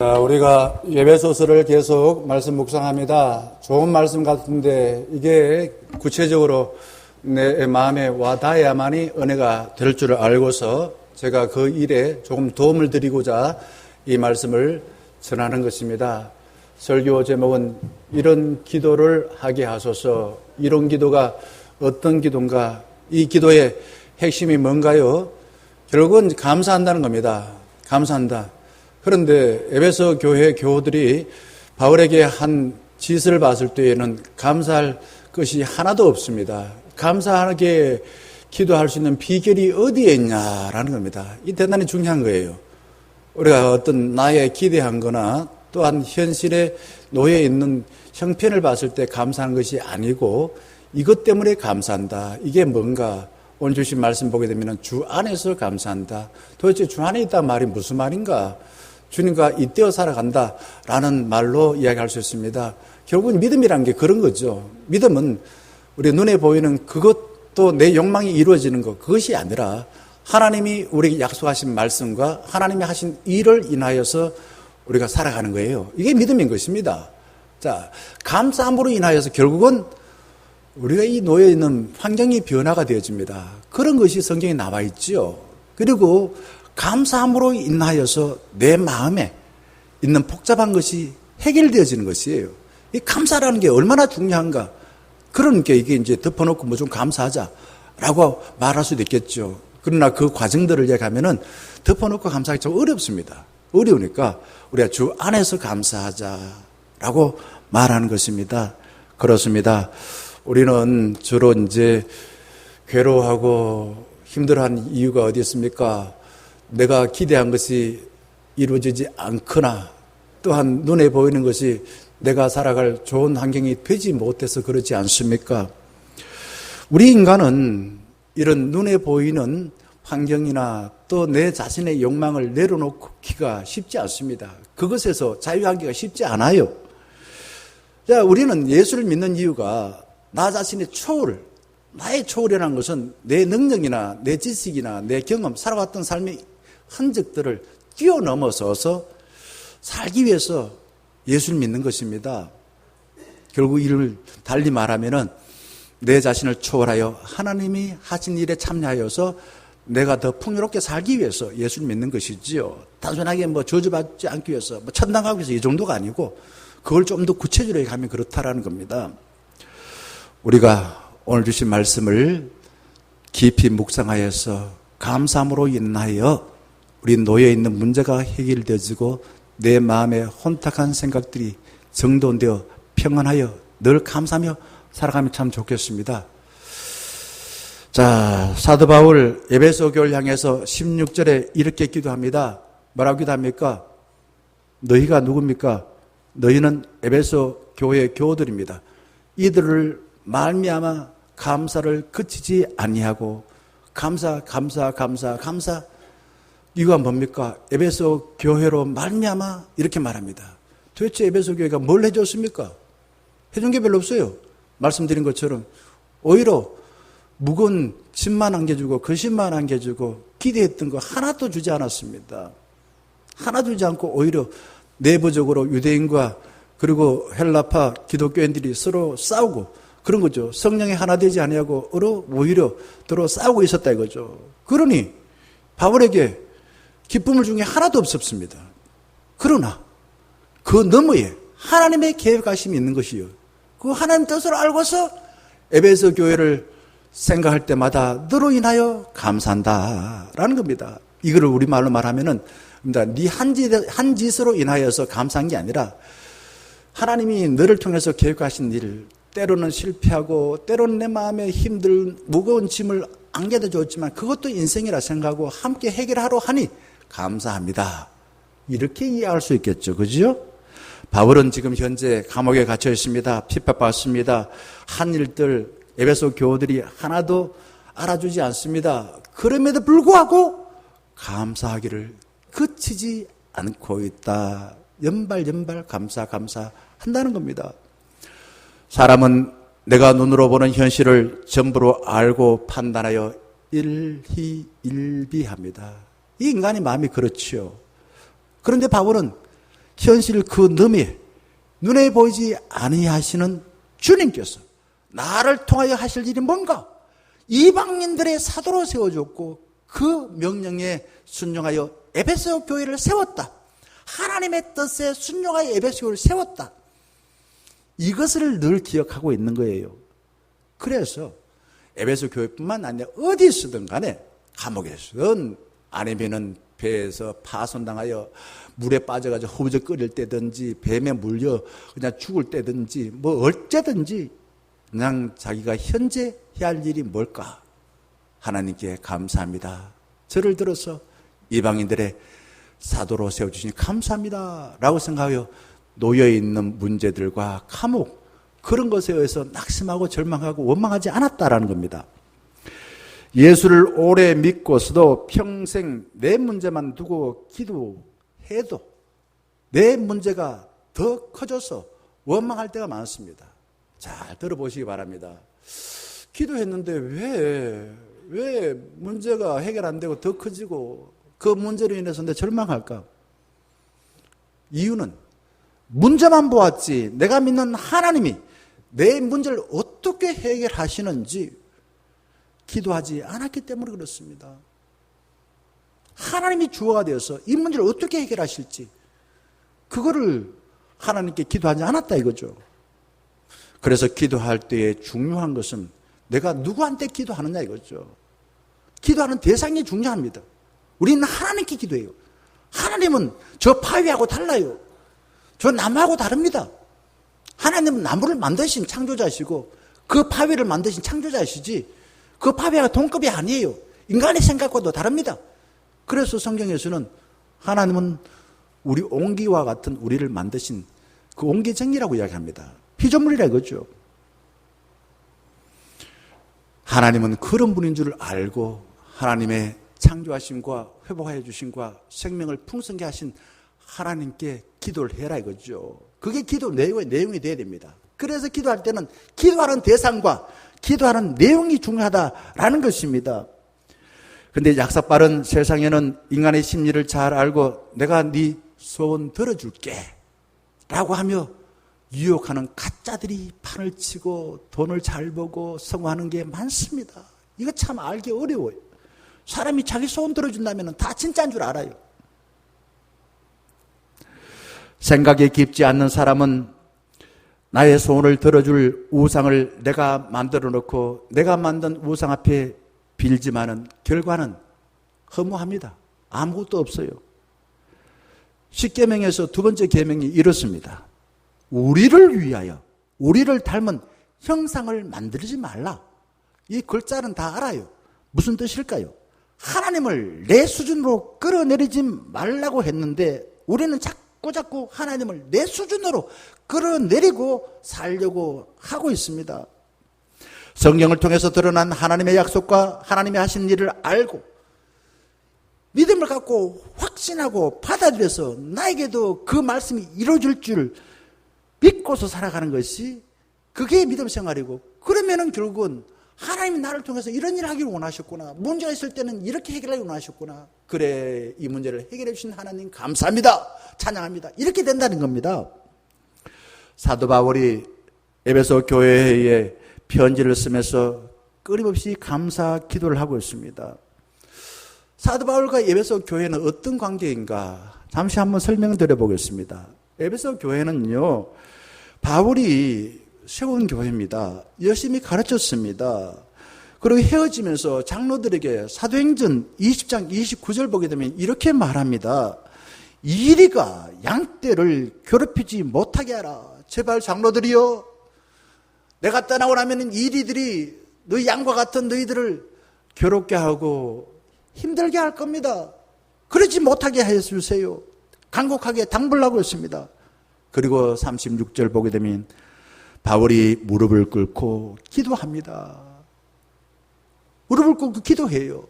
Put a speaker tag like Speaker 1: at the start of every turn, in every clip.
Speaker 1: 자, 우리가 에베소서를 계속 말씀 묵상합니다. 좋은 말씀 같은데 이게 구체적으로 내 마음에 와닿아야만이 은혜가 될 줄 알고서 제가 그 일에 조금 도움을 드리고자 이 말씀을 전하는 것입니다. 설교 제목은 이런 기도를 하게 하소서. 이런 기도가 어떤 기도인가? 이 기도의 핵심이 뭔가요? 결국은 감사한다는 겁니다. 감사한다. 그런데 에베소 교회 교우들이 바울에게 한 짓을 봤을 때에는 감사할 것이 하나도 없습니다. 감사하게 기도할 수 있는 비결이 어디에 있냐라는 겁니다. 이 대단히 중요한 거예요. 우리가 어떤 나에 기대한 거나 또한 현실에 놓여 있는 형편을 봤을 때 감사한 것이 아니고 이것 때문에 감사한다. 이게 뭔가? 오늘 주신 말씀 보게 되면 주 안에서 감사한다. 도대체 주 안에 있다는 말이 무슨 말인가? 주님과 잇대어 살아간다라는 말로 이야기할 수 있습니다. 결국은 믿음이라는 게 그런 거죠. 믿음은 우리 눈에 보이는 그것도 내 욕망이 이루어지는 것, 그것이 아니라 하나님이 우리에게 약속하신 말씀과 하나님이 하신 일을 인하여서 우리가 살아가는 거예요. 이게 믿음인 것입니다. 자, 감사함으로 인하여서 결국은 우리가 이 놓여 있는 환경이 변화가 되어집니다. 그런 것이 성경에 나와 있지요. 그리고 감사함으로 인하여서 내 마음에 있는 복잡한 것이 해결되어지는 것이에요. 이 감사라는 게 얼마나 중요한가. 그러니까 이게 이제 덮어놓고 뭐 좀 감사하자라고 말할 수도 있겠죠. 그러나 그 과정들을 얘기하면은 덮어놓고 감사하기 좀 어렵습니다. 어려우니까 우리가 주 안에서 감사하자라고 말하는 것입니다. 그렇습니다. 우리는 주로 이제 괴로워하고 힘들어하는 이유가 어디 있습니까? 내가 기대한 것이 이루어지지 않거나 또한 눈에 보이는 것이 내가 살아갈 좋은 환경이 되지 못해서 그렇지 않습니까? 우리 인간은 이런 눈에 보이는 환경이나 또 내 자신의 욕망을 내려놓기가 쉽지 않습니다. 그것에서 자유하기가 쉽지 않아요. 자, 우리는 예수를 믿는 이유가 나 자신의 초월, 나의 초월이라는 것은 내 능력이나 내 지식이나 내 경험, 살아왔던 삶의 흔적들을 뛰어넘어서서 살기 위해서 예수를 믿는 것입니다. 결국 이를 달리 말하면은 내 자신을 초월하여 하나님이 하신 일에 참여하여서 내가 더 풍요롭게 살기 위해서 예수를 믿는 것이지요. 단순하게 뭐 저주받지 않기 위해서, 뭐 천당하기 위해서 이 정도가 아니고 그걸 좀 더 구체적으로 얘기하면 그렇다라는 겁니다. 우리가 오늘 주신 말씀을 깊이 묵상하여서 감사함으로 인하여 우리 놓여있는 문제가 해결되어지고 내 마음에 혼탁한 생각들이 정돈되어 평안하여 늘 감사하며 살아가면 참 좋겠습니다. 자, 사도 바울 에베소 교회를 향해서 16절에 이렇게 기도합니다. 뭐라고 기도합니까? 너희가 누굽니까? 너희는 에베소 교회의 교우들입니다. 이들을 말미암아 감사를 그치지 아니하고 감사. 이유가 뭡니까? 에베소 교회로 말미암아 이렇게 말합니다. 도대체 에베소 교회가 뭘 해줬습니까? 해준 게 별로 없어요. 말씀드린 것처럼 오히려 무거운 짐만 안겨주고 거짓만 안겨주고 기대했던 거 하나도 주지 않았습니다. 하나 주지 않고 오히려 내부적으로 유대인과 그리고 헬라파 기독교인들이 서로 싸우고 그런 거죠. 성령이 하나 되지 아니하고 오히려 서로 싸우고 있었다 이거죠. 그러니 바울에게 기쁨을 준 게 하나도 없었습니다. 그러나 그 너머에 하나님의 계획하심이 있는 것이요. 그 하나님 뜻을 알고서 에베소 교회를 생각할 때마다 너로 인하여 감사한다라는 겁니다. 이거를 우리말로 말하면은 네 한 짓으로 인하여서 감사한 게 아니라 하나님이 너를 통해서 계획하신 일, 때로는 실패하고 때로는 내 마음에 힘들 무거운 짐을 안겨다 줬지만 그것도 인생이라 생각하고 함께 해결하러 하니 감사합니다. 이렇게 이해할 수 있겠죠. 그죠? 바울은 지금 현재 감옥에 갇혀 있습니다. 핍박받습니다. 한 일들 에베소 교우들이 하나도 알아주지 않습니다. 그럼에도 불구하고 감사하기를 그치지 않고 있다. 연발 감사 한다는 겁니다. 사람은 내가 눈으로 보는 현실을 전부로 알고 판단하여 일희일비합니다. 이 인간의 마음이 그렇지요. 그런데 바울은 현실 그 너머에 눈에 보이지 아니하시는 주님께서 나를 통하여 하실 일이 뭔가? 이방인들의 사도로 세워줬고 그 명령에 순종하여 에베소 교회를 세웠다. 하나님의 뜻에 순종하여 에베소 교회를 세웠다. 이것을 늘 기억하고 있는 거예요. 그래서 에베소 교회뿐만 아니라 어디 있든 간에 감옥에서든 아니면은 배에서 파손당하여 물에 빠져가지고 허우적 끓일 때든지 뱀에 물려 그냥 죽을 때든지 뭐 어째든지 그냥 자기가 현재 해야 할 일이 뭘까? 하나님께 감사합니다. 저를 들어서 이방인들의 사도로 세워주시니 감사합니다 라고 생각하여 놓여있는 문제들과 감옥 그런 것에 의해서 낙심하고 절망하고 원망하지 않았다라는 겁니다. 예수를 오래 믿고서도 평생 내 문제만 두고 기도해도 내 문제가 더 커져서 원망할 때가 많습니다. 잘 들어보시기 바랍니다. 기도했는데 왜 문제가 해결 안 되고 더 커지고 그 문제로 인해서 내 절망할까? 이유는 문제만 보았지 내가 믿는 하나님이 내 문제를 어떻게 해결하시는지 기도하지 않았기 때문에 그렇습니다. 하나님이 주어가 되어서 이 문제를 어떻게 해결하실지 그거를 하나님께 기도하지 않았다 이거죠. 그래서 기도할 때에 중요한 것은 내가 누구한테 기도하느냐 이거죠. 기도하는 대상이 중요합니다. 우리는 하나님께 기도해요. 하나님은 저 바위하고 달라요. 저 나무하고 다릅니다. 하나님은 나무를 만드신 창조자시고 그 바위를 만드신 창조자시지 그 바위가 동급이 아니에요. 인간의 생각과도 다릅니다. 그래서 성경에서는 하나님은 우리 옹기와 같은 우리를 만드신 그 옹기쟁이라고 이야기합니다. 피조물이라 이거죠. 하나님은 그런 분인 줄 알고 하나님의 창조하심과 회복하여 주심과 생명을 풍성케 하신 하나님께 기도를 해라 이거죠. 그게 기도 내용이 돼야 됩니다. 그래서 기도할 때는 기도하는 대상과 기도하는 내용이 중요하다라는 것입니다. 그런데 약삭빠른 세상에는 인간의 심리를 잘 알고 내가 네 소원 들어줄게 라고 하며 유혹하는 가짜들이 판을 치고 돈을 잘 벌고 성공하는 게 많습니다. 이거 참 알기 어려워요. 사람이 자기 소원 들어준다면 다 진짜인 줄 알아요. 생각이 깊지 않는 사람은 나의 소원을 들어줄 우상을 내가 만들어 놓고 내가 만든 우상 앞에 빌지만은 결과는 허무합니다. 아무것도 없어요. 십계명에서 두 번째 계명이 이렇습니다. 우리를 위하여 우리를 닮은 형상을 만들지 말라. 이 글자는 다 알아요. 무슨 뜻일까요? 하나님을 내 수준으로 끌어내리지 말라고 했는데 우리는 자꾸 하나님을 내 수준으로 끌어내리고 살려고 하고 있습니다. 성경을 통해서 드러난 하나님의 약속과 하나님이 하신 일을 알고 믿음을 갖고 확신하고 받아들여서 나에게도 그 말씀이 이루어질 줄 믿고서 살아가는 것이 그게 믿음 생활이고, 그러면은 결국은 하나님이 나를 통해서 이런 일을 하기를 원하셨구나, 문제가 있을 때는 이렇게 해결하기를 원하셨구나, 그래 이 문제를 해결해 주신 하나님 감사합니다, 찬양합니다, 이렇게 된다는 겁니다. 사도 바울이 에베소 교회에 편지를 쓰면서 끊임없이 감사 기도를 하고 있습니다. 사도 바울과 에베소 교회는 어떤 관계인가 잠시 한번 설명드려 보겠습니다. 에베소 교회는요, 바울이 세운 교회입니다. 열심히 가르쳤습니다. 그리고 헤어지면서 장로들에게 사도행전 20장 29절 보게 되면 이렇게 말합니다. 이리가 양떼를 괴롭히지 못하게 하라. 제발 장로들이여, 내가 떠나고 나면 이리들이 너희 양과 같은 너희들을 괴롭게 하고 힘들게 할 겁니다. 그러지 못하게 해주세요. 간곡하게 당부하고 있습니다. 그리고 36절 보게 되면 바울이 무릎을 꿇고 기도합니다. 무릎을 꿇고 기도해요.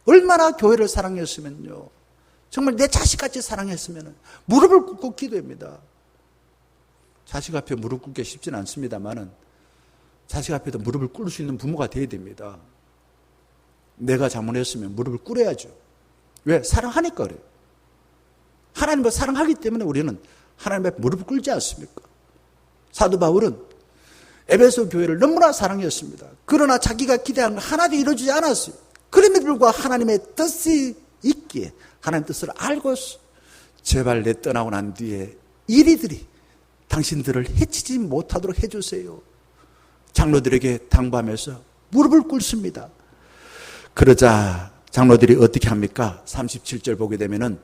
Speaker 1: 얼마나 교회를 사랑했으면요, 정말 내 자식같이 사랑했으면 무릎을 꿇고 기도합니다. 자식 앞에 무릎 꿇기 쉽지는 않습니다만은 자식 앞에도 무릎을 꿇을 수 있는 부모가 되어야 됩니다. 내가 잘못했으면 무릎을 꿇어야죠. 왜? 사랑하니까 그래요. 하나님을 사랑하기 때문에 우리는
Speaker 2: 하나님 앞에 무릎을 꿇지 않습니까? 사도 바울은 에베소 교회를 너무나 사랑했습니다. 그러나 자기가 기대한 건 하나도 이루어지지 않았어요. 그럼에도 불구하고 하나님의 뜻이 있기에 하나님의 뜻을 알고서 제발 내 떠나고 난 뒤에 이리들이 당신들을 해치지 못하도록 해주세요. 장로들에게 당부하면서 무릎을 꿇습니다. 그러자 장로들이 어떻게 합니까? 37절 보게 되면은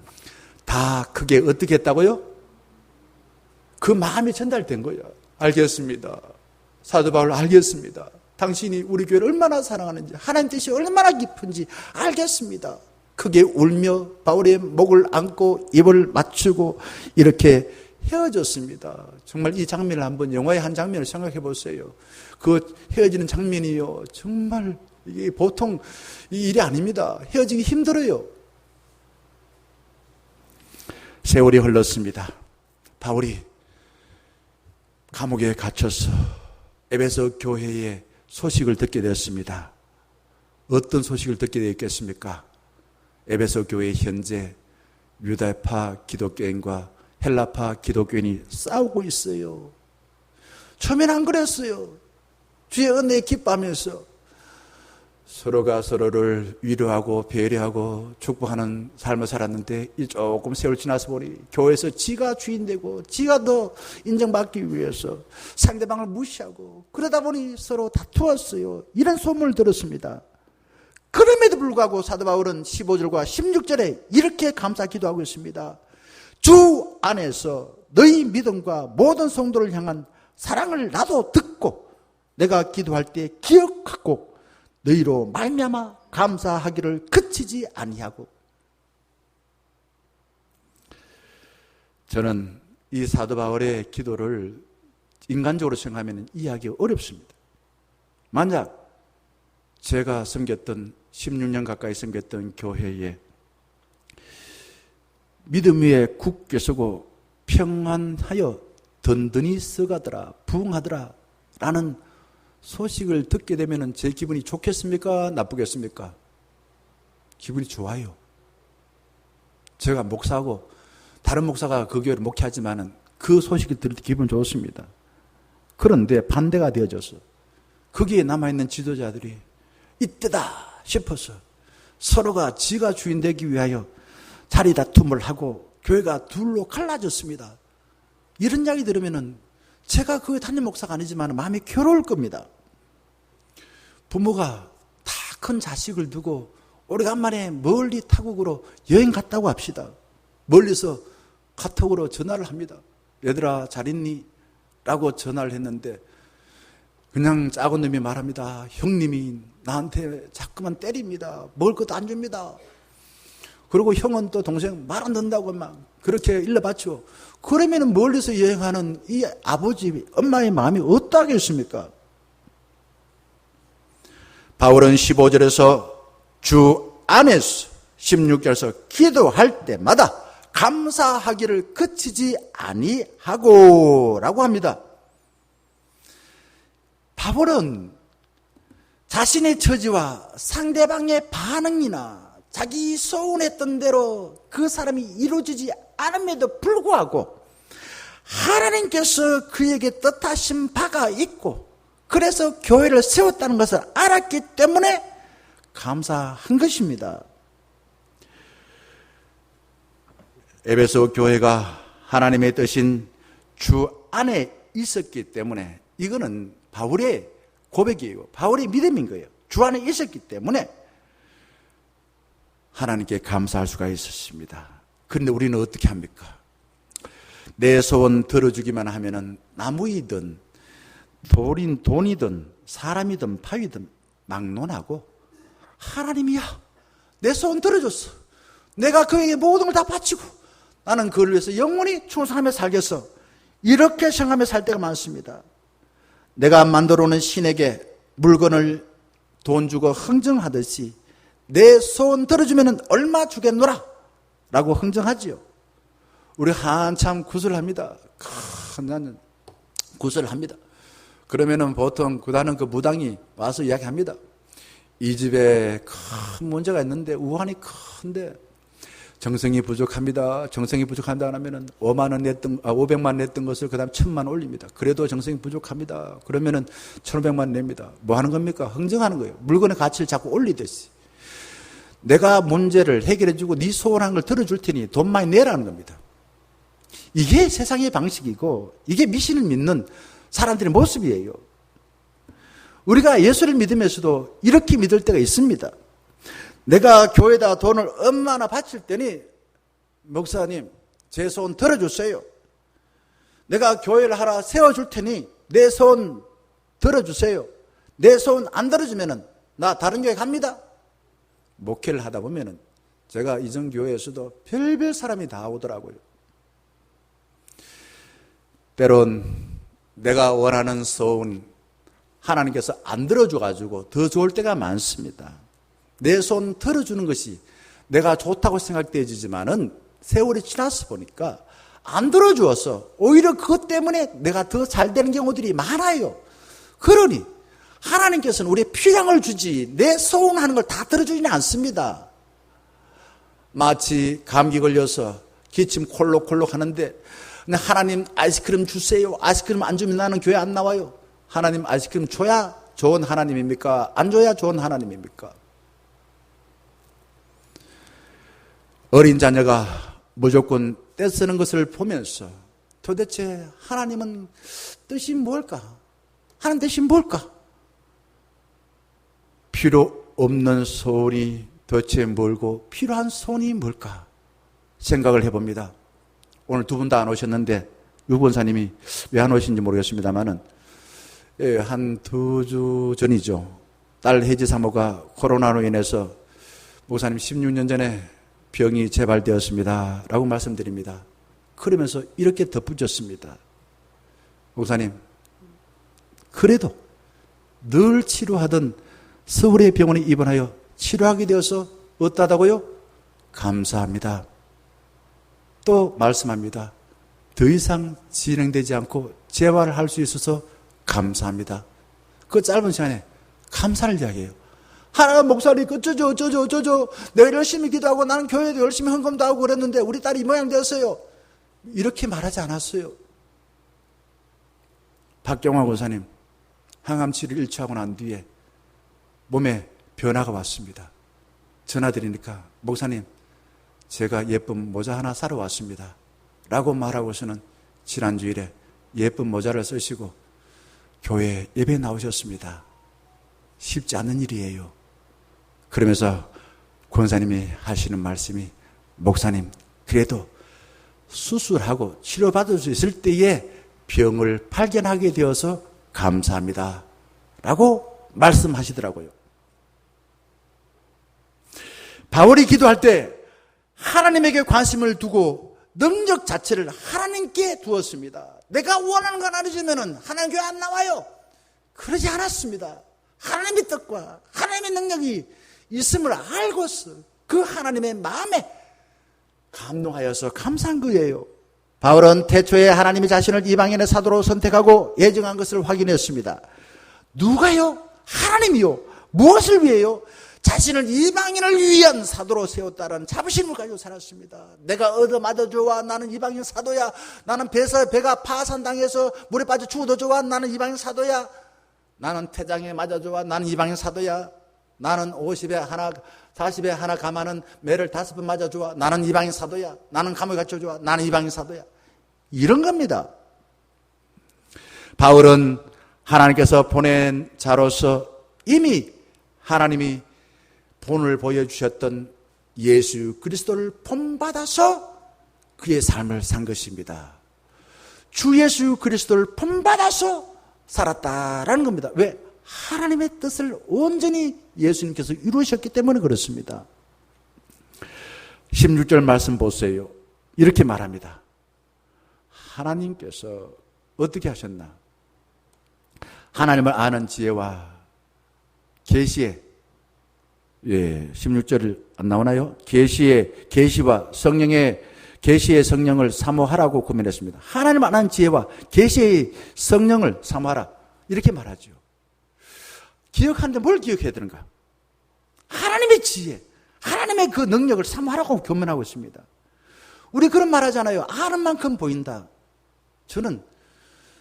Speaker 2: 다 크게 어떻게 했다고요? 그 마음이 전달된 거예요. 알겠습니다. 사도 바울 알겠습니다. 당신이 우리 교회를 얼마나 사랑하는지, 하나님 뜻이 얼마나 깊은지 알겠습니다. 크게 울며 바울의 목을 안고 입을 맞추고 이렇게 헤어졌습니다. 정말 이 장면을 한번 영화의 한 장면을 생각해 보세요. 그 헤어지는 장면이요, 정말 이게 보통 일이 아닙니다. 헤어지기 힘들어요. 세월이 흘렀습니다. 바울이 감옥에 갇혀서 에베소 교회의 소식을 듣게 되었습니다. 어떤 소식을 듣게 되었겠습니까? 에베소 교회 현재 유다파 기독교인과 헬라파 기독교인이 싸우고 있어요. 처음에는 안 그랬어요. 주의 은혜에 기뻐하면서 서로가 서로를 위로하고 배려하고 축복하는 삶을 살았는데 조금 세월 지나서 보니 교회에서 지가 주인 되고 지가 더 인정받기 위해서 상대방을 무시하고 그러다 보니 서로 다투었어요. 이런 소문을 들었습니다. 그럼에도 불구하고 사도 바울은 15절과 16절에 이렇게 감사 기도하고 있습니다. 주 안에서 너희 믿음과 모든 성도를 향한 사랑을 나도 듣고 내가 기도할 때 기억하고 너희로 말미암아 감사하기를 그치지 아니하고. 저는 이 사도 바울의 기도를 인간적으로 생각하면 이해하기 어렵습니다. 만약 제가 섬겼던 16년 가까이 섬겼던 교회에 믿음 위에 굳게 서고 평안하여 든든히 서가더라 부흥하더라 라는 소식을 듣게 되면 제 기분이 좋겠습니까? 나쁘겠습니까? 기분이 좋아요. 제가 목사하고 다른 목사가 그 교회를 목회하지만은 그 소식을 들을 때 기분 좋습니다. 그런데 반대가 되어져서 거기에 남아있는 지도자들이 이때다 싶어서 서로가 지가 주인 되기 위하여 자리 다툼을 하고 교회가 둘로 갈라졌습니다. 이런 이야기 들으면은 제가 그 담임 목사가 아니지만 마음이 괴로울 겁니다. 부모가 다 큰 자식을 두고 오래간만에 멀리 타국으로 여행 갔다고 합시다. 멀리서 카톡으로 전화를 합니다. 얘들아 잘 있니? 라고 전화를 했는데 그냥 작은 놈이 말합니다. 형님이 나한테 자꾸만 때립니다. 먹을 것도 안 줍니다. 그리고 형은 또 동생 말 안 듣는다고 막 그렇게 일러봤죠. 그러면 멀리서 여행하는 이 아버지, 엄마의 마음이 어떠하겠습니까? 바울은 15절에서 주 안에서 16절에서 기도할 때마다 감사하기를 그치지 아니하고 라고 합니다. 바울은 자신의 처지와 상대방의 반응이나 자기 소원했던 대로 그 사람이 이루어지지 않음에도 불구하고 하나님께서 그에게 뜻하신 바가 있고 그래서 교회를 세웠다는 것을 알았기 때문에 감사한 것입니다. 에베소 교회가 하나님의 뜻인 주 안에 있었기 때문에 이거는 바울의 고백이에요. 바울의 믿음인 거예요. 주 안에 있었기 때문에 하나님께 감사할 수가 있었습니다. 그런데 우리는 어떻게 합니까? 내 소원 들어주기만 하면은 나무이든 돈이든 사람이든 바위든 막론하고 하나님이야 내 소원 들어줬어. 내가 그에게 모든 걸 다 바치고 나는 그를 위해서 영원히 충성하며 살겠어. 이렇게 생각하며 살 때가 많습니다. 내가 만들어 놓은 신에게 물건을 돈 주고 흥정하듯이 내 소원 들어주면 얼마 주겠노라 라고 흥정하지요. 우리 한참 구슬합니다. 나는 구슬합니다. 그러면은 보통 구다는 그 무당이 와서 이야기합니다. 이 집에 큰 문제가 있는데 우환이 큰데
Speaker 1: 정성이 부족합니다. 정성이 부족한다 하면은 500만 냈던 것을 그 다음 1000만 올립니다. 그래도 정성이 부족합니다. 그러면은 1500만 냅니다. 뭐 하는 겁니까? 흥정하는 거예요. 물건의 가치를 자꾸 올리듯이. 내가 문제를 해결해주고 네 소원한 걸 들어줄 테니 돈 많이 내라는 겁니다. 이게 세상의 방식이고 이게 미신을 믿는 사람들의 모습이에요. 우리가 예수를 믿으면서도 이렇게 믿을 때가 있습니다. 내가 교회에다 돈을 얼마나 바칠 때니 목사님 제 소원 들어주세요. 내가 교회를 하나 세워줄 테니 내 소원 들어주세요. 내 소원 안 들어주면은 나 다른 교회 갑니다. 목회를 하다 보면은 제가 이전 교회에서도 별별 사람이 다 오더라고요. 때론 내가 원하는 소원 하나님께서 안 들어줘가지고 더 좋을 때가 많습니다. 내 손 들어주는 것이 내가 좋다고 생각되지만은 세월이 지나서 보니까 안 들어주어서 오히려 그것 때문에 내가 더 잘 되는 경우들이 많아요. 그러니 하나님께서는 우리의 필요를 주지 내 소원하는 걸 다 들어주지는 않습니다. 마치 감기 걸려서 기침 콜록콜록 하는데 하나님 아이스크림 주세요. 아이스크림 안 주면 나는 교회 안 나와요. 하나님 아이스크림 줘야 좋은 하나님입니까? 안 줘야 좋은 하나님입니까? 어린 자녀가 무조건 떼쓰는 것을 보면서 도대체 하나님은 뜻이 뭘까? 하나님 뜻이 뭘까? 필요 없는 소원이 도대체 뭘고 필요한 소원이 뭘까? 생각을 해봅니다. 오늘 두 분 다 안 오셨는데 유 권사님이 왜 안 오신지 모르겠습니다만은 한 2주 전이죠. 딸 혜지 사모가 코로나로 인해서 목사님 16년 전에 병이 재발되었습니다 라고 말씀드립니다. 그러면서 이렇게 덧붙였습니다. 목사님 그래도 늘 치료하던 서울의 병원에 입원하여 치료하게 되어서 어떠하다고요? 감사합니다. 또 말씀합니다. 더 이상 진행되지 않고 재활을 할 수 있어서 감사합니다. 그 짧은 시간에 감사를 이야기해요. 하나님 목사님 어쩌죠 내가 열심히 기도하고 나는 교회도 열심히 헌금도 하고 그랬는데 우리 딸이 이 모양 되었어요. 이렇게 말하지 않았어요. 박경화 권사님 항암 치료를 일치하고 난 뒤에 몸에 변화가 왔습니다. 전화드리니까 목사님 제가 예쁜 모자 하나 사러 왔습니다 라고 말하고서는 지난주일에 예쁜 모자를 쓰시고 교회 예배에 나오셨습니다. 쉽지 않은 일이에요. 그러면서 권사님이 하시는 말씀이 목사님 그래도 수술하고 치료받을 수 있을 때에 병을 발견하게 되어서 감사합니다 라고 말씀하시더라고요. 바울이 기도할 때 하나님에게 관심을 두고 능력 자체를 하나님께 두었습니다. 내가 원하는 건 알아주면은 하나님 교회 안 나와요. 그러지 않았습니다. 하나님의 뜻과 하나님의 능력이 있음을 알고서 그 하나님의 마음에 감동하여서 감사한 거예요. 바울은 태초에 하나님이 자신을 이방인의 사도로 선택하고 예정한 것을 확인했습니다. 누가요? 하나님이요. 무엇을 위해요? 자신을 이방인을 위한 사도로 세웠다는 자부심을 가지고 살았습니다. 내가 얻어맞아 좋아. 나는 이방인 사도야. 나는 배가 파산당해서 물에 빠져 죽어도 좋아. 나는 이방인 사도야. 나는 태장에 맞아 좋아. 나는 이방인 사도야. 나는 50에 하나 40에 하나 감하는 매를 5번 맞아 좋아. 나는 이방인 사도야. 나는 감옥에 갇혀 좋아. 나는 이방인 사도야. 이런 겁니다. 바울은 하나님께서 보낸 자로서 이미 하나님이 본을 보여주셨던 예수 그리스도를 본받아서 그의 삶을 산 것입니다. 주 예수 그리스도를 본받아서 살았다라는 겁니다. 왜? 하나님의 뜻을 온전히 예수님께서 이루셨기 때문에 그렇습니다. 16절 말씀 보세요. 이렇게 말합니다. 하나님께서 어떻게 하셨나? 하나님을 아는 지혜와 계시에 16절 안 나오나요? 계시와 성령의 계시의 성령을 사모하라고 고민했습니다. 하나님 아는 지혜와 계시의 성령을 사모하라 이렇게 말하죠. 기억하는데 뭘 기억해야 되는가? 하나님의 지혜,
Speaker 2: 하나님의 그 능력을 사모하라고 교문하고 있습니다. 우리 그런 말 하잖아요. 아는 만큼 보인다. 저는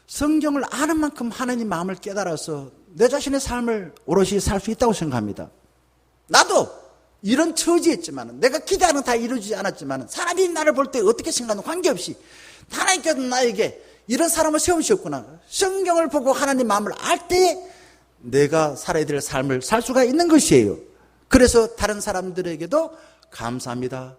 Speaker 2: 성경을 아는 만큼 하나님 마음을 깨달아서 내 자신의 삶을 오롯이 살 수 있다고 생각합니다. 나도 이런 처지였지만, 내가 기대하는 다 이루어지지 않았지만, 사람이 나를 볼 때 어떻게 생각하는 관계없이 하나님께서 나에게 이런 사람을 세우셨구나. 성경을 보고 하나님 마음을 알 때 내가 살아야 될 삶을 살 수가 있는 것이에요. 그래서 다른 사람들에게도 감사합니다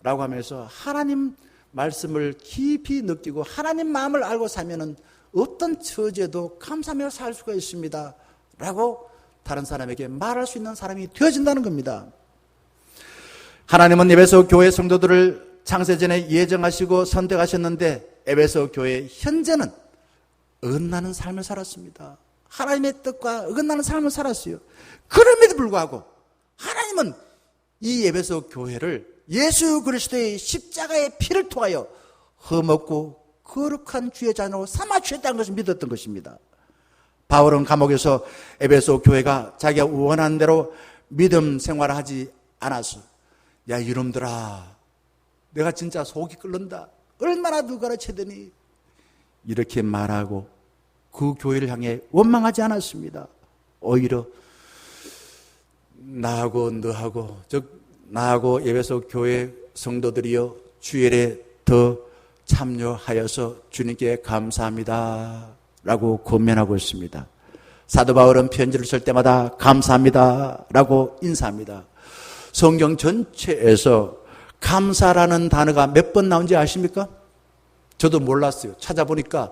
Speaker 2: 라고 하면서 하나님 말씀을 깊이 느끼고 하나님 마음을 알고 살면은 어떤 처지에도 감사하며 살 수가 있습니다 라고 다른 사람에게 말할 수 있는 사람이 되어진다는 겁니다. 하나님은 에베소 교회 성도들을 창세전에 예정하시고 선택하셨는데 에베소 교회 현재는 어긋나는 삶을 살았습니다. 하나님의 뜻과 어긋나는 삶을 살았어요. 그럼에도 불구하고 하나님은 이 에베소 교회를 예수 그리스도의 십자가의 피를 통하여 흠없고 거룩한 주의 자녀로 삼아 주셨다는 것을 믿었던 것입니다. 바울은 감옥에서 에베소 교회가 자기가 원하는 대로 믿음 생활을 하지 않아서 야 이놈들아 내가 진짜 속이 끓는다. 얼마나 누가 가르치더니 이렇게 말하고 그 교회를 향해 원망하지 않았습니다. 오히려 나하고 너하고 즉 나하고 에베소 교회 성도들이여 주일에 더 참여하여서 주님께 감사합니다 라고 권면하고 있습니다. 사도 바울은 편지를 쓸 때마다 감사합니다 라고 인사합니다. 성경 전체에서 감사라는 단어가 몇 번 나온지 아십니까? 저도 몰랐어요. 찾아보니까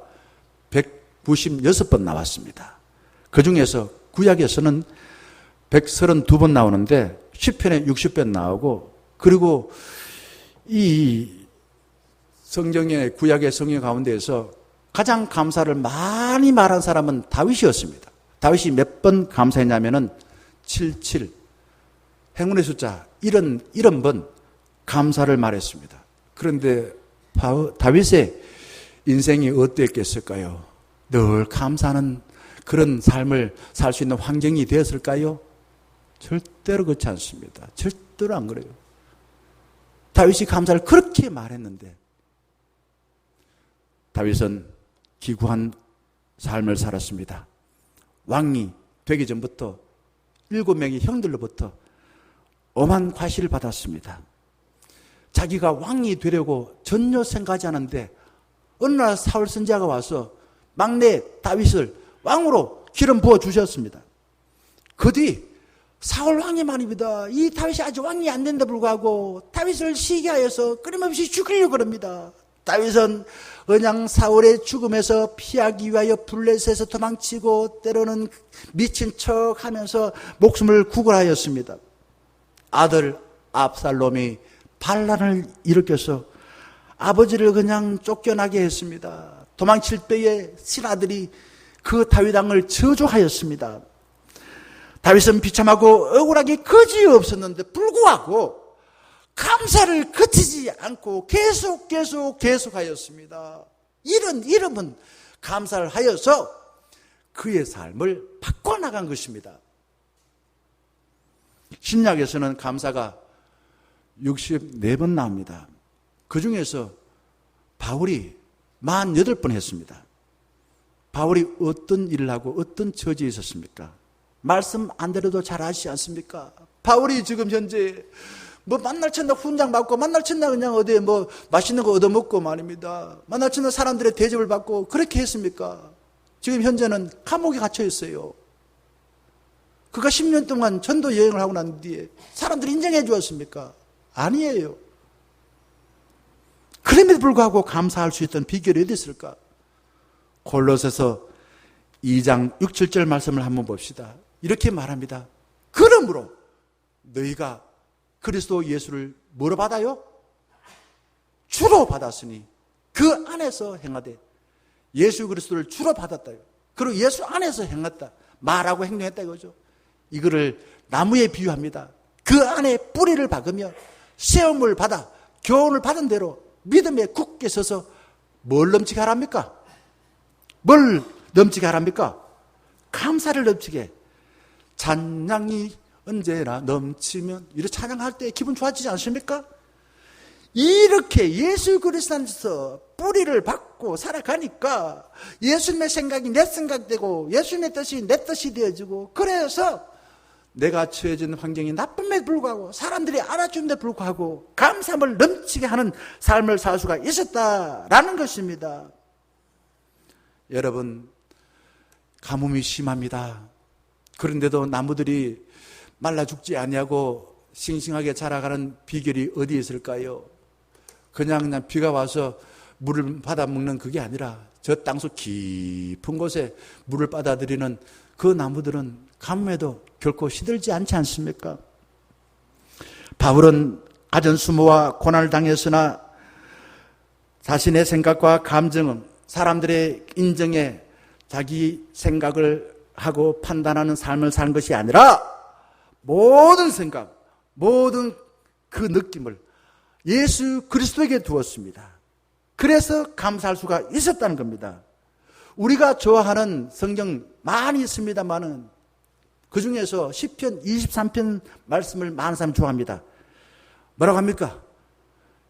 Speaker 2: 196번 나왔습니다. 그 중에서 구약에서는 132번 나오는데 시편에 60번 나오고 그리고 이 성경의 구약의 성경 가운데에서 가장 감사를 많이 말한 사람은 다윗이었습니다. 다윗이 몇 번 감사했냐면은 77 행운의 숫자 70번 감사를 말했습니다. 그런데 다윗의 인생이 어땠겠을까요? 늘 감사하는 그런 삶을 살 수 있는 환경이 되었을까요? 절대로 그렇지 않습니다. 절대로 안 그래요. 다윗이 감사를 그렇게 말했는데 다윗은 기구한 삶을 살았습니다. 왕이 되기 전부터 7명의 형들로부터 엄한 과시를 받았습니다. 자기가 왕이 되려고 전혀 생각하지 않았는데 어느 날 사울 선지자가 와서 막내 다윗을 왕으로 기름 부어 주셨습니다. 그 뒤 사울 왕이 말입니다. 이 다윗이 아직 왕이 안 된다 불구하고 다윗을 시기하여서 끊임없이 죽이려고 합니다. 다윗은 언양 사울의 죽음에서 피하기 위하여 블레셋에서 도망치고 때로는 미친 척하면서 목숨을 구걸하였습니다. 아들 압살롬이 반란을 일으켜서 아버지를 그냥 쫓겨나게 했습니다. 도망칠 때에 신하들이 그 다윗 왕을 저주하였습니다. 다윗은 비참하고 억울하게 거지없었는데 불구하고 감사를 그치지 않고 계속하였습니다. 이름은 감사를 하여서 그의 삶을 바꿔나간 것입니다. 신약에서는 감사가 64번 나옵니다. 그 중에서 바울이 48번 했습니다. 바울이 어떤 일을 하고 어떤 처지에 있었습니까? 말씀 안 드려도 잘 아시지 않습니까? 바울이 지금 현재 만날 첫날 훈장 받고 만날 첫날 그냥 어디에 맛있는 거 얻어먹고 말입니다. 만날 첫날 사람들의 대접을 받고 그렇게 했습니까? 지금 현재는 감옥에 갇혀 있어요. 그가 10년 동안 전도 여행을 하고 난 뒤에 사람들이 인정해 주었습니까? 아니에요. 그럼에도 불구하고 감사할 수 있던 비결이 어디 있을까? 골로새서 2장 6, 7절 말씀을 한번 봅시다. 이렇게 말합니다. 그러므로 너희가 그리스도 예수를 뭐로 받아요? 주로 받았으니 그 안에서 행하되 예수 그리스도를 주로 받았다요. 그리고 예수 안에서 행했다. 말하고 행동했다 이거죠. 이거를 나무에 비유합니다. 그 안에 뿌리를 박으며 세움을 받아 교훈을 받은 대로 믿음에 굳게 서서 뭘 넘치게 하랍니까? 뭘 넘치게 하랍니까? 감사를 넘치게. 잔량이 언제나 넘치면 이렇게 찬양할 때 기분 좋아지지 않습니까? 이렇게 예수 그리스도 안에서 뿌리를 받고 살아가니까 예수님의 생각이 내 생각 되고 예수님의 뜻이 내 뜻이 되어지고, 그래서 내가 처해진 환경이 나쁨에도 불구하고 사람들이 알아주는데 불구하고 감사함을 넘치게 하는 삶을 살 수가 있었다라는 것입니다. 여러분, 가뭄이 심합니다. 그런데도 나무들이 말라 죽지 아니하고 싱싱하게 자라가는 비결이 어디에 있을까요? 그냥 비가 와서 물을 받아 먹는 그게 아니라 저 땅속 깊은 곳에 물을 받아들이는 그 나무들은 가뭄에도 결코 시들지 않지 않습니까? 바울은 아전수모와 고난을 당했으나 자신의 생각과 감정은 사람들의 인정에 자기 생각을 하고 판단하는 삶을 사는 것이 아니라 모든 생각, 모든 그 느낌을 예수 그리스도에게 두었습니다. 그래서 감사할 수가 있었다는 겁니다. 우리가 좋아하는 성경 많이 있습니다만은 그 중에서 시편 23편 말씀을 많은 사람이 좋아합니다. 뭐라고 합니까?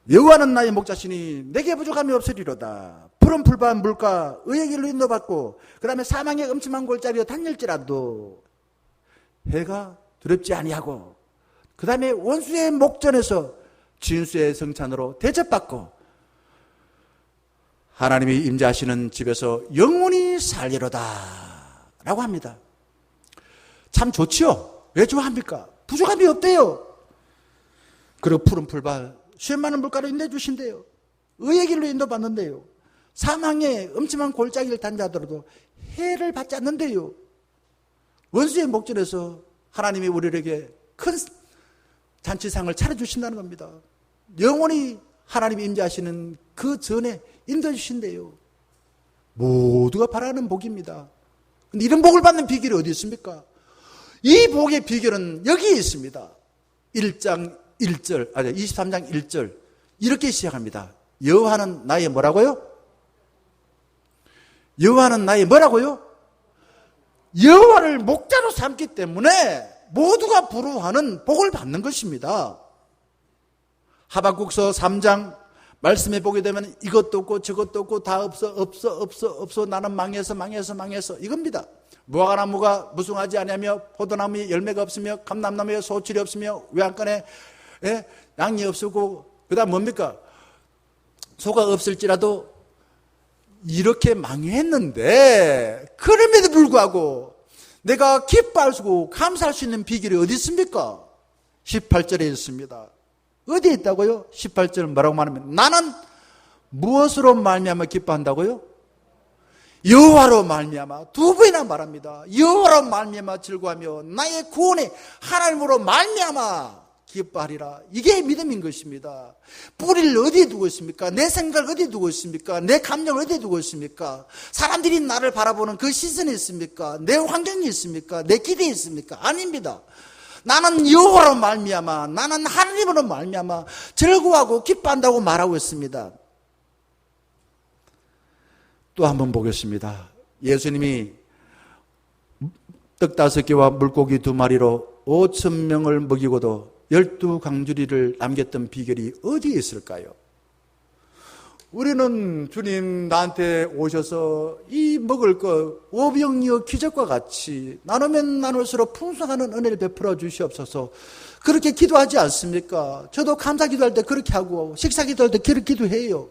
Speaker 2: 여호와는 나의 목자시니 내게 부족함이 없으리로다. 푸른 풀밭 물가 의의 길로 인도받고, 그 다음에 사망의 음침한 골짜기로 다닐지라도 해가 두렵지 아니하고, 그 다음에 원수의 목전에서 진수의 성찬으로 대접받고, 하나님이 임재하시는 집에서 영원히 살리로다 라고 합니다. 참 좋지요? 왜 좋아합니까? 부족함이 없대요. 그리고 푸른 풀밭 쉴 만한 물가로 인도해주신대요. 의의 길로 인도받는데요. 사망의 음침한 골짜기를 단자하더라도 해를 받지 않는데요. 원수의 목전에서 하나님이 우리에게 큰 잔치상을 차려주신다는 겁니다. 영원히 하나님이 임재하시는 그 전에 인도해 주신대요. 모두가 바라는 복입니다. 근데 이런 복을 받는 비결이 어디 있습니까? 이 복의 비결은 여기에 있습니다. 23장 1절 이렇게 시작합니다. 여호와는 나의 뭐라고요? 여호와는 나의 뭐라고요? 여호와를 목자로 삼기 때문에 모두가 부러워하는 복을 받는 것입니다. 하박국서 3장 말씀해 보게 되면 이것도 없고 저것도 없고 다 없어 나는 망해서 이겁니다. 무화과나무가 무성하지 아니하며 포도나무에 열매가 없으며 감람나무에 소출이 없으며 외양간에 양이 없고, 그 다음 뭡니까? 소가 없을지라도 이렇게 망했는데, 그럼에도 불구하고 내가 기뻐할 수 있고 감사할 수 있는 비결이 어디 있습니까? 18절에 있습니다. 어디에 있다고요? 18절 뭐라고 말하면, 나는 무엇으로 말미암아 기뻐한다고요? 여호와로 말미암아. 두 번이나 말합니다. 여호와로 말미암아 즐거워하며 나의 구원의 하나님으로 말미암아 기뻐하리라. 이게 믿음인 것입니다. 뿌리를 어디에 두고 있습니까? 내 생각을 어디에 두고 있습니까? 내 감정을 어디에 두고 있습니까? 사람들이 나를 바라보는 그 시선이 있습니까? 내 환경이 있습니까? 내 기대에 있습니까? 아닙니다. 나는 여호와로 말미암아, 나는 하나님으로 말미암아 즐거워하고 기뻐한다고 말하고 있습니다. 또 한번 보겠습니다. 예수님이 떡 5개와 물고기 2마리로 5,000명을 먹이고도 12강주리를 남겼던 비결이 어디에 있을까요? 우리는 주님 나한테 오셔서 이 먹을 것 오병이어 기적과 같이 나누면 나눌수록 풍성하는 은혜를 베풀어 주시옵소서, 그렇게 기도하지 않습니까? 저도 감사 기도할 때 그렇게 하고 식사 기도할 때 그렇게 기도해요.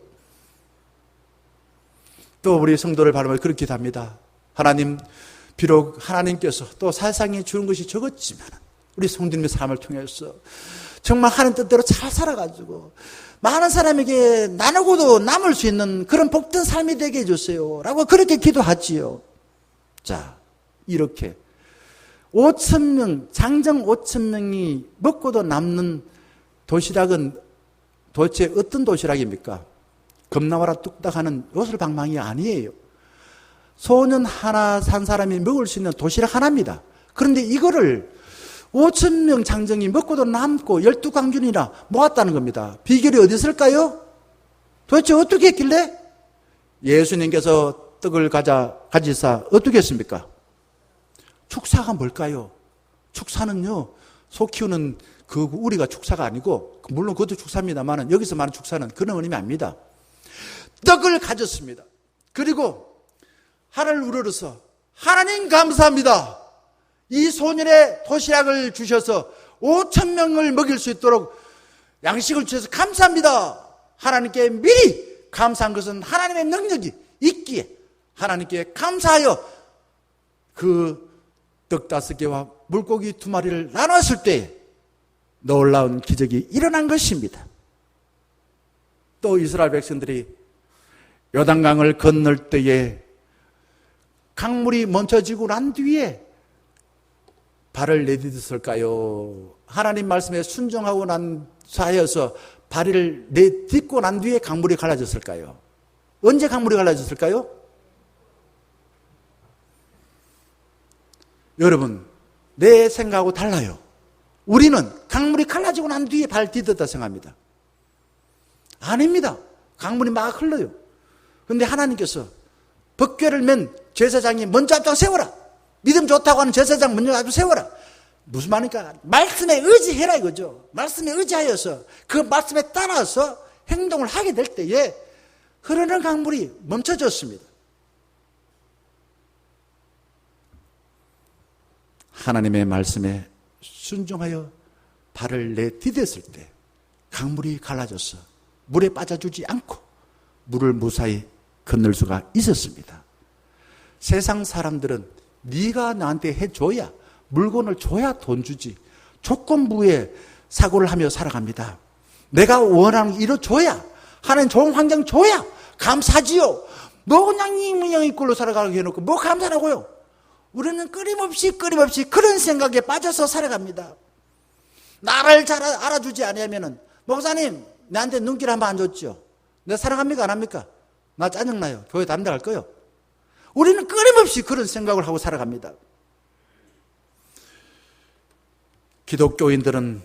Speaker 2: 또 우리 성도를 바라보며 그렇게 기도합니다. 하나님, 비록 하나님께서 또 세상에 주는 것이 적었지만 우리 성도님의 삶을 통해서 정말 하는 뜻대로 잘 살아가지고 많은 사람에게 나누고도 남을 수 있는 그런 복된 삶이 되게 해주세요 라고 그렇게 기도하지요. 자, 이렇게 5,000명, 장정 5,000명이 먹고도 남는 도시락은 도대체 어떤 도시락입니까? 겁나와라 뚝딱 하는 요술방망이 아니에요. 소년 하나 산 사람이 먹을 수 있는 도시락 하나입니다. 그런데 이거를 5,000명 장정이 먹고도 남고 12강준이나 모았다는 겁니다. 비결이 어디 있을까요? 도대체 어떻게 했길래? 예수님께서 떡을 가지사 어떻게 했습니까? 축사가 뭘까요? 축사는요, 소 키우는 그 우리가 축사가 아니고, 물론 그것도 축사입니다만 여기서 말하는 축사는 그런 의미 아닙니다. 떡을 가졌습니다. 그리고 하늘을 우러러서 하나님 감사합니다. 이 소년의 도시락을 주셔서 5,000명을 먹일 수 있도록 양식을 주셔서 감사합니다. 하나님께 미리 감사한 것은 하나님의 능력이 있기에 하나님께 감사하여 그 떡 5개와 물고기 2마리를 나눴을 때 놀라운 기적이 일어난 것입니다. 또 이스라엘 백성들이 요단강을 건널 때에 강물이 멈춰지고 난 뒤에 발을 내딛었을까요? 하나님 말씀에 순종하고 난 사이여서 발을 내딛고 난 뒤에 강물이 갈라졌을까요? 언제 강물이 갈라졌을까요? 여러분, 내 생각하고 달라요. 우리는 강물이 갈라지고 난 뒤에 발 디뎠다 생각합니다. 아닙니다. 강물이 막 흘러요. 그런데 하나님께서 법궤를 맨 제사장이 먼저 앞장 세워라. 믿음 좋다고 하는 제사장 먼저 앞장 세워라. 무슨 말입니까? 말씀에 의지해라 이거죠. 말씀에 의지하여서 그 말씀에 따라서 행동을 하게 될 때에 흐르는 강물이 멈춰졌습니다. 하나님의 말씀에 순종하여 발을 내디뎠을 때 강물이 갈라져서 물에 빠져주지 않고 물을 무사히 건널 수가 있었습니다. 세상 사람들은 네가 나한테 해줘야, 물건을 줘야 돈 주지, 조건부에 사고를 하며 살아갑니다. 내가 원하는 거 이뤄줘야, 하나님 좋은 환경 줘야 감사지요. 뭐 그냥 이 꼴로 살아가게 해놓고 뭐 감사라고요. 우리는 끊임없이 그런 생각에 빠져서 살아갑니다. 나를 잘 알아주지 않으면은, 목사님 나한테 눈길 한번 안 줬죠. 내가 사랑합니까 안 합니까? 나 짜증나요. 교회 다른 데 갈 거요. 우리는 끊임없이 그런 생각을 하고 살아갑니다. 기독교인들은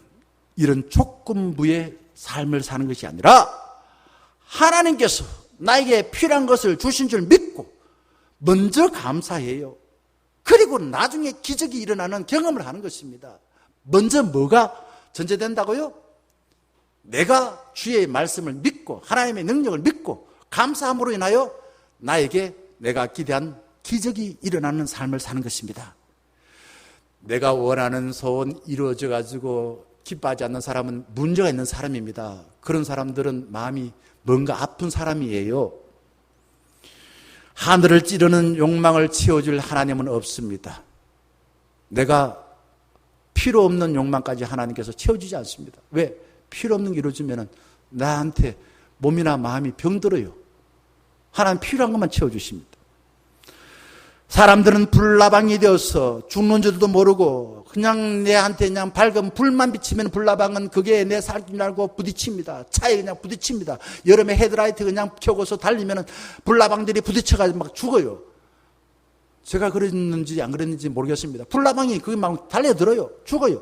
Speaker 2: 이런 조건부의 삶을 사는 것이 아니라 하나님께서 나에게 필요한 것을 주신 줄 믿고 먼저 감사해요. 그리고 나중에 기적이 일어나는 경험을 하는 것입니다. 먼저 뭐가 전제된다고요? 내가 주의 말씀을 믿고 하나님의 능력을 믿고 감사함으로 인하여 나에게 내가 기대한 기적이 일어나는 삶을 사는 것입니다. 내가 원하는 소원 이루어져 가지고 기뻐하지 않는 사람은 문제가 있는 사람입니다. 그런 사람들은 마음이 뭔가 아픈 사람이에요. 하늘을 찌르는 욕망을 채워줄 하나님은 없습니다. 내가 필요 없는 욕망까지 하나님께서 채워주지 않습니다. 왜? 필요 없는 게 이루어지면 나한테 몸이나 마음이 병들어요. 하나님 필요한 것만 채워주십니다. 사람들은 불나방이 되어서 죽는 줄도 모르고 그냥 내한테 그냥 밝은 불만 비치면 불나방은 그게 내 살길 알고 부딪힙니다. 차에 그냥 부딪힙니다. 여름에 헤드라이트 그냥 켜고서 달리면 불나방들이 부딪혀가지고 막 죽어요. 제가 그랬는지 안 그랬는지 모르겠습니다. 불나방이 그게 막 달려들어요. 죽어요.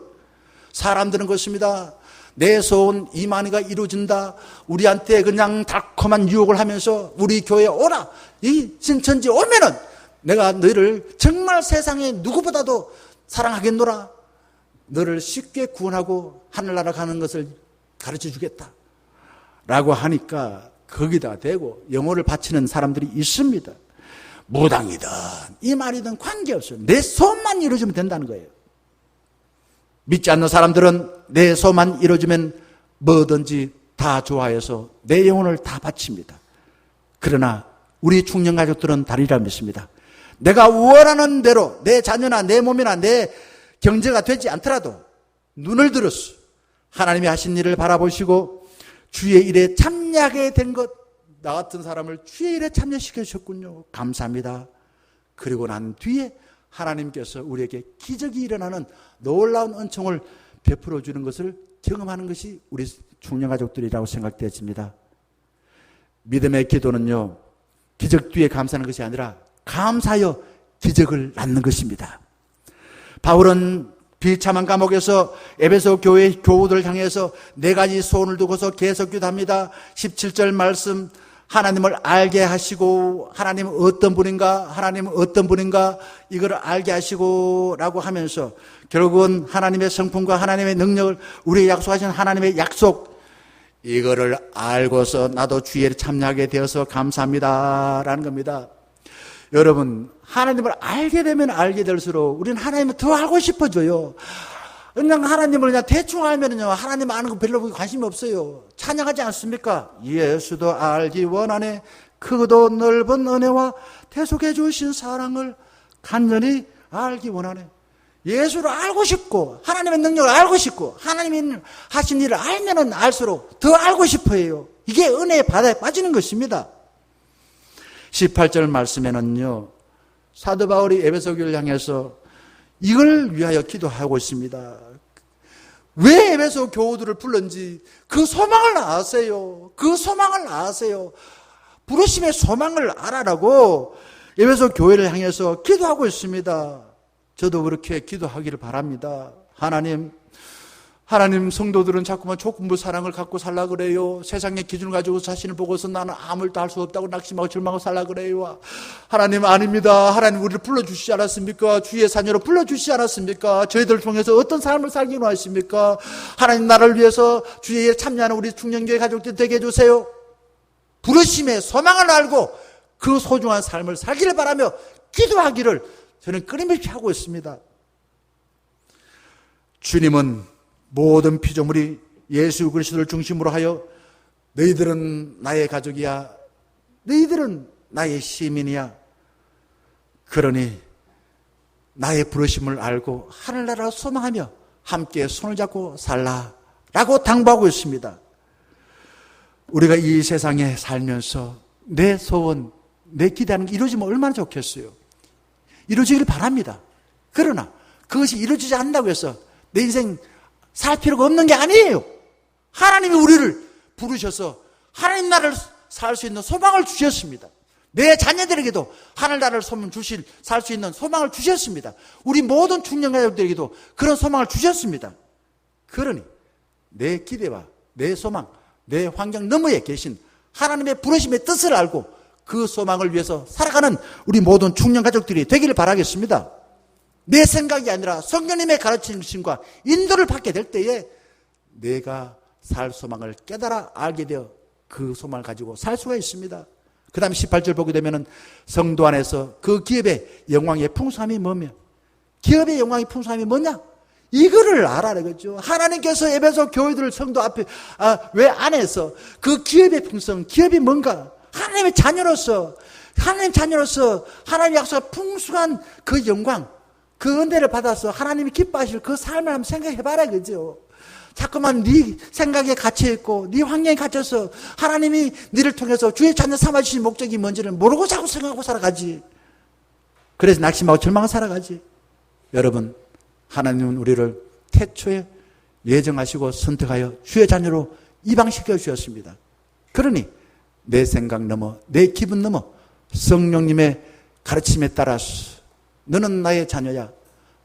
Speaker 2: 사람들은 그렇습니다. 내 소원 이만희가 이루어진다. 우리한테 그냥 달콤한 유혹을 하면서 우리 교회에 오라. 이 신천지 오면은 내가 너희를 정말 세상에 누구보다도 사랑하겠노라. 너를 쉽게 구원하고 하늘나라 가는 것을 가르쳐 주겠다. 라고 하니까 거기다 대고 영혼을 바치는 사람들이 있습니다. 무당이든 이 말이든 관계없어요. 내 소원만 이루어지면 된다는 거예요. 믿지 않는 사람들은 내 소만 이루어지면 뭐든지 다 좋아해서 내 영혼을 다 바칩니다. 그러나 우리 중년 가족들은 다르리라 믿습니다. 내가 원하는 대로 내 자녀나 내 몸이나 내 경제가 되지 않더라도 눈을 들어서 하나님이 하신 일을 바라보시고 주의 일에 참여하게 된 것, 나 같은 사람을 주의 일에 참여시켜 주셨군요. 감사합니다. 그리고 난 뒤에 하나님께서 우리에게 기적이 일어나는 놀라운 은총을 베풀어 주는 것을 경험하는 것이 우리 중년 가족들이라고 생각되어집니다. 믿음의 기도는요, 기적 뒤에 감사하는 것이 아니라 감사하여 기적을 낳는 것입니다. 바울은 비참한 감옥에서 에베소 교회 교우들을 향해서 4가지 소원을 두고서 계속 기도합니다. 17절 말씀, 하나님을 알게 하시고, 하나님은 어떤 분인가, 하나님은 어떤 분인가, 이걸 알게 하시고 라고 하면서 결국은 하나님의 성품과 하나님의 능력을, 우리에게 약속하신 하나님의 약속, 이거를 알고서 나도 주의에 참여하게 되어서 감사합니다라는 겁니다. 여러분, 하나님을 알게 되면 알게 될수록 우리는 하나님을 더 알고 싶어져요. 그냥 하나님을 그냥 대충 알면은요, 하나님 아는 거 별로 관심이 없어요. 찬양하지 않습니까? 예수도 알기 원하네. 크고도 넓은 은혜와 대속해 주신 사랑을 간절히 알기 원하네. 예수를 알고 싶고, 하나님의 능력을 알고 싶고, 하나님이 하신 일을 알면은 알수록 더 알고 싶어 해요. 이게 은혜의 바다에 빠지는 것입니다. 18절 말씀에는요, 사도 바울이 에베소 교회를 향해서 이걸 위하여 기도하고 있습니다. 왜 에베소 교우들을 불렀는지 그 소망을 아세요. 그 소망을 아세요. 부르심의 소망을 알아라고 에베소 교회를 향해서 기도하고 있습니다. 저도 그렇게 기도하기를 바랍니다. 하나님 성도들은 자꾸만 조건부 사랑을 갖고 살라 그래요. 세상의 기준을 가지고 자신을 보고서 나는 아무것도 할 수 없다고 낙심하고 절망하고 살라 그래요. 하나님 아닙니다. 하나님 우리를 불러주시지 않았습니까? 주의 자녀로 불러주시지 않았습니까? 저희들을 통해서 어떤 삶을 살기로 하십니까? 하나님 나라를 위해서 주의 참여하는 우리 충령교회 가족들 되게 해주세요. 부르심의 소망을 알고 그 소중한 삶을 살기를 바라며 기도하기를 저는 끊임없이 하고 있습니다. 주님은 모든 피조물이 예수 그리스도를 중심으로 하여 너희들은 나의 가족이야, 너희들은 나의 시민이야, 그러니 나의 부르심을 알고 하늘나라를 소망하며 함께 손을 잡고 살라 라고 당부하고 있습니다. 우리가 이 세상에 살면서 내 소원, 내 기대하는 게 이루어지면 얼마나 좋겠어요. 이루어지길 바랍니다. 그러나 그것이 이루어지지 않는다고 해서 내 인생 살 필요가 없는 게 아니에요. 하나님이 우리를 부르셔서 하나님 나라를 살 수 있는 소망을 주셨습니다. 내 자녀들에게도 하늘나라를 살 수 있는 소망을 주셨습니다. 우리 모든 충령가족들에게도 그런 소망을 주셨습니다. 그러니 내 기대와 내 소망, 내 환경 너머에 계신 하나님의 부르심의 뜻을 알고 그 소망을 위해서 살아가는 우리 모든 충령가족들이 되기를 바라겠습니다. 내 생각이 아니라 성령님의 가르침과 인도를 받게 될 때에 내가 살 소망을 깨달아 알게 되어 그 소망을 가지고 살 수가 있습니다. 그 다음에 18절 보게 되면 성도 안에서 그 기업의 영광의 풍성함이 뭐며, 기업의 영광의 풍성함이 뭐냐? 이거를 알아라 그죠. 하나님께서 에베소 교회들 성도 앞에 왜 안에서 그 기업의 풍성, 기업이 뭔가? 하나님의 자녀로서 하나님의 약속한 풍성한 그 영광, 그 은혜를 받아서 하나님이 기뻐하실 그 삶을 한번 생각해봐라 그죠. 자꾸만 네 생각에 갇혀있고 네 환경에 갇혀서 하나님이 너를 통해서 주의 자녀 삼아주신 목적이 뭔지를 모르고 자꾸 생각하고 살아가지. 그래서 낙심하고 절망하고 살아가지. 여러분, 하나님은 우리를 태초에 예정하시고 선택하여 주의 자녀로 입양시켜 주셨습니다. 그러니 내 생각 넘어, 내 기분 넘어 성령님의 가르침에 따라서 너는 나의 자녀야.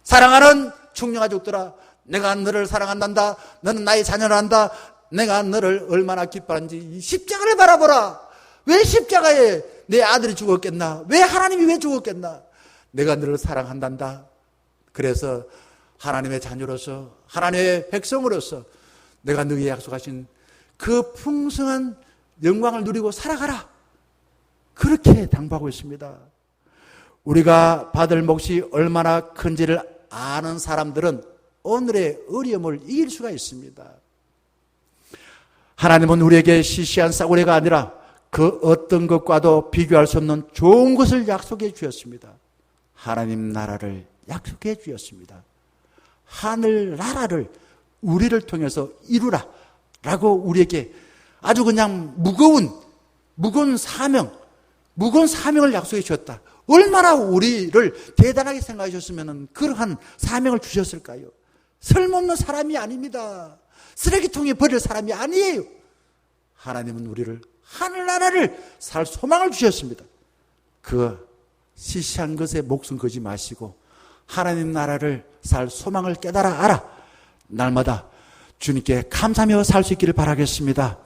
Speaker 2: 사랑하는 충령가족들아, 내가 너를 사랑한단다. 너는 나의 자녀란다. 내가 너를 얼마나 기뻐하는지 이 십자가를 바라보라. 왜 십자가에 내 아들이 죽었겠나? 왜 하나님이 왜 죽었겠나? 내가 너를 사랑한단다. 그래서 하나님의 자녀로서, 하나님의 백성으로서 내가 너에게 약속하신 그 풍성한 영광을 누리고 살아가라. 그렇게 당부하고 있습니다. 우리가 받을 몫이 얼마나 큰지를 아는 사람들은 오늘의 어려움을 이길 수가 있습니다. 하나님은 우리에게 시시한 싸구려가 아니라 그 어떤 것과도 비교할 수 없는 좋은 것을 약속해 주셨습니다. 하나님 나라를 약속해 주셨습니다. 하늘 나라를 우리를 통해서 이루라 라고 우리에게 아주 그냥 무거운 사명을 약속해 주셨다. 얼마나 우리를 대단하게 생각해 주셨으면 그러한 사명을 주셨을까요? 쓸모없는 사람이 아닙니다. 쓰레기통에 버릴 사람이 아니에요. 하나님은 우리를 하늘나라를 살 소망을 주셨습니다. 그 시시한 것에 목숨 걸지 마시고 하나님 나라를 살 소망을 깨달아 알아. 날마다 주님께 감사하며 살 수 있기를 바라겠습니다.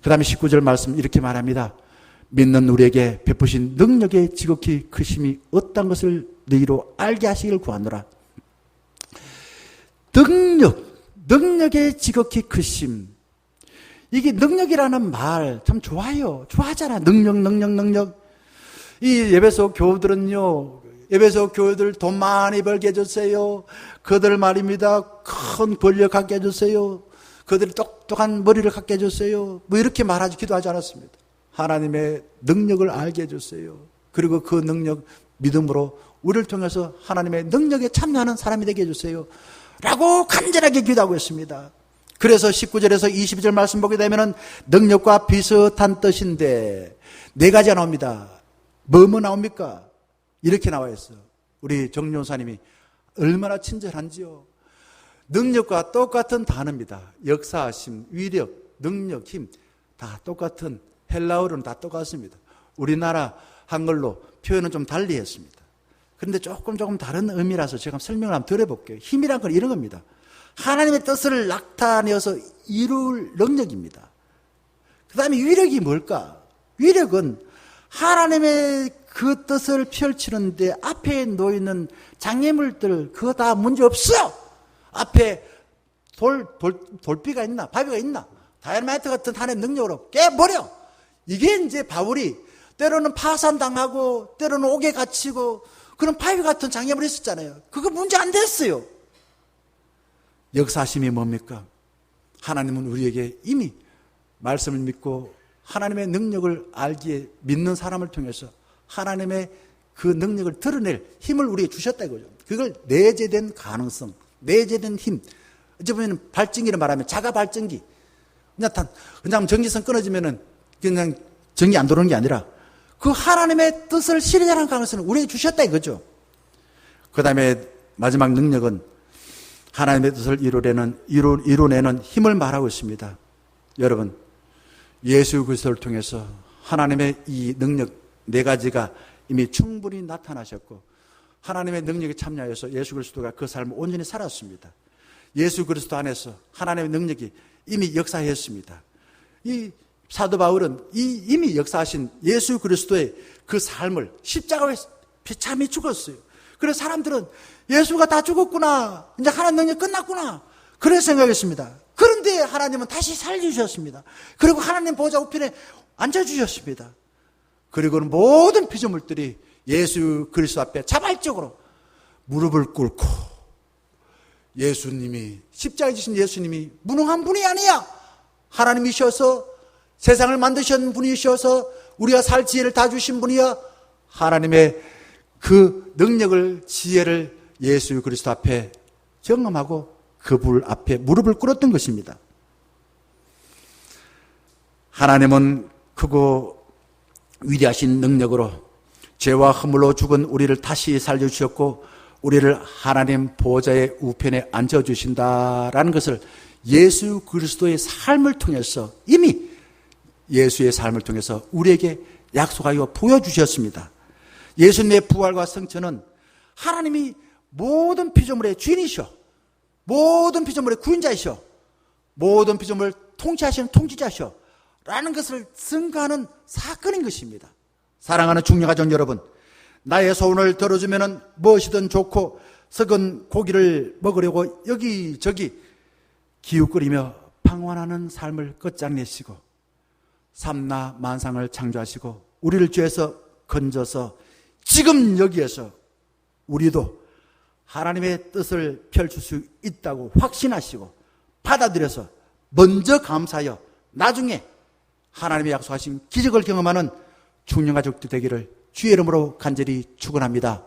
Speaker 2: 그 다음에 19절 말씀 이렇게 말합니다. 믿는 우리에게 베푸신 능력의 지극히 크심이 어떤 것을 너희로 알게 하시기를 구하노라. 능력의 지극히 크심. 이게 능력이라는 말 참 좋아요. 좋아하잖아. 능력. 이 에베소 교우들은요, 에베소 교우들 돈 많이 벌게 해주세요. 그들 말입니다. 큰 권력 갖게 해주세요. 그들이 똑똑한 머리를 갖게 해주세요. 뭐 이렇게 말하지, 기도하지 않았습니다. 하나님의 능력을 알게 해주세요. 그리고 그 능력 믿음으로 우리를 통해서 하나님의 능력에 참여하는 사람이 되게 해주세요. 라고 간절하게 기도하고 있습니다. 그래서 19절에서 22절 말씀 보게 되면 능력과 비슷한 뜻인데 네 가지가 나옵니다. 뭐 나옵니까? 이렇게 나와 있어요. 우리 정용사님이 얼마나 친절한지요. 능력과 똑같은 단어입니다. 역사심, 위력, 능력, 힘 다 똑같은, 헬라어로는 다 똑같습니다. 우리나라 한글로 표현은 좀 달리 했습니다. 그런데 조금 다른 의미라서 제가 설명을 한번 드려볼게요. 힘이란 건 이런 겁니다. 하나님의 뜻을 나타내어서 이룰 능력입니다. 그 다음에 위력이 뭘까? 위력은 하나님의 그 뜻을 펼치는데 앞에 놓이는 장애물들 그거 다 문제 없어. 앞에 돌비가 있나, 바위가 있나, 다이너마이트 같은 하나님의 능력으로 깨버려. 이게 이제 바울이 때로는 파산당하고 때로는 옥에 갇히고 그런 바위 같은 장애물이 있었잖아요. 그거 문제 안 됐어요. 역사심이 뭡니까? 하나님은 우리에게 이미 말씀을 믿고 하나님의 능력을 알기에 믿는 사람을 통해서 하나님의 그 능력을 드러낼 힘을 우리에게 주셨다 이거죠. 그걸 내재된 가능성, 내재된 힘. 어찌 보면 발전기를 말하면 자가 발전기. 그냥 전기선 끊어지면은 그냥 전기 안 들어오는 게 아니라 그 하나님의 뜻을 실현하는 가능성을 우리에게 주셨다 이거죠. 그 다음에 마지막 능력은 하나님의 뜻을 이루내는 힘을 말하고 있습니다. 여러분, 예수 그리스도를 통해서 하나님의 이 능력 네 가지가 이미 충분히 나타나셨고 하나님의 능력에 참여해서 예수 그리스도가 그 삶을 온전히 살았습니다. 예수 그리스도 안에서 하나님의 능력이 이미 역사했습니다. 이 사도 바울은 이미 역사하신 예수 그리스도의 그 삶을 십자가에 비참히 죽었어요. 그래서 사람들은 예수가 다 죽었구나, 이제 하나님 능력 끝났구나, 그렇게 생각했습니다. 그런데 하나님은 다시 살려주셨습니다. 그리고 하나님 보좌 우편에 앉아주셨습니다. 그리고는 모든 피조물들이 예수 그리스도 앞에 자발적으로 무릎을 꿇고 예수님이, 십자가에 지신 예수님이 무능한 분이 아니야, 하나님이셔서 세상을 만드신 분이셔서 우리가 살 지혜를 다 주신 분이야, 하나님의 그 능력을, 지혜를 예수 그리스도 앞에 경험하고 그분 앞에 무릎을 꿇었던 것입니다. 하나님은 크고 위대하신 능력으로 죄와 허물로 죽은 우리를 다시 살려주셨고 우리를 하나님 보좌의 우편에 앉아주신다라는 것을 예수 그리스도의 삶을 통해서 이미 예수의 삶을 통해서 우리에게 약속하여 보여주셨습니다. 예수님의 부활과 성천은 하나님이 모든 피조물의 주인이셔, 모든 피조물의 구인자이셔, 모든 피조물을 통치하시는 통치자셔 라는 것을 증거하는 사건인 것입니다. 사랑하는 중녀가족 여러분, 나의 소원을 들어주면 무엇이든 좋고 썩은 고기를 먹으려고 여기저기 기웃거리며 방황하는 삶을 끝장내시고 삼나 만상을 창조하시고 우리를 죄에서 건져서 지금 여기에서 우리도 하나님의 뜻을 펼칠 수 있다고 확신하시고 받아들여서 먼저 감사하여 나중에 하나님의 약속하신 기적을 경험하는 중년가족들 되기를 주의 이름으로 간절히 축원합니다.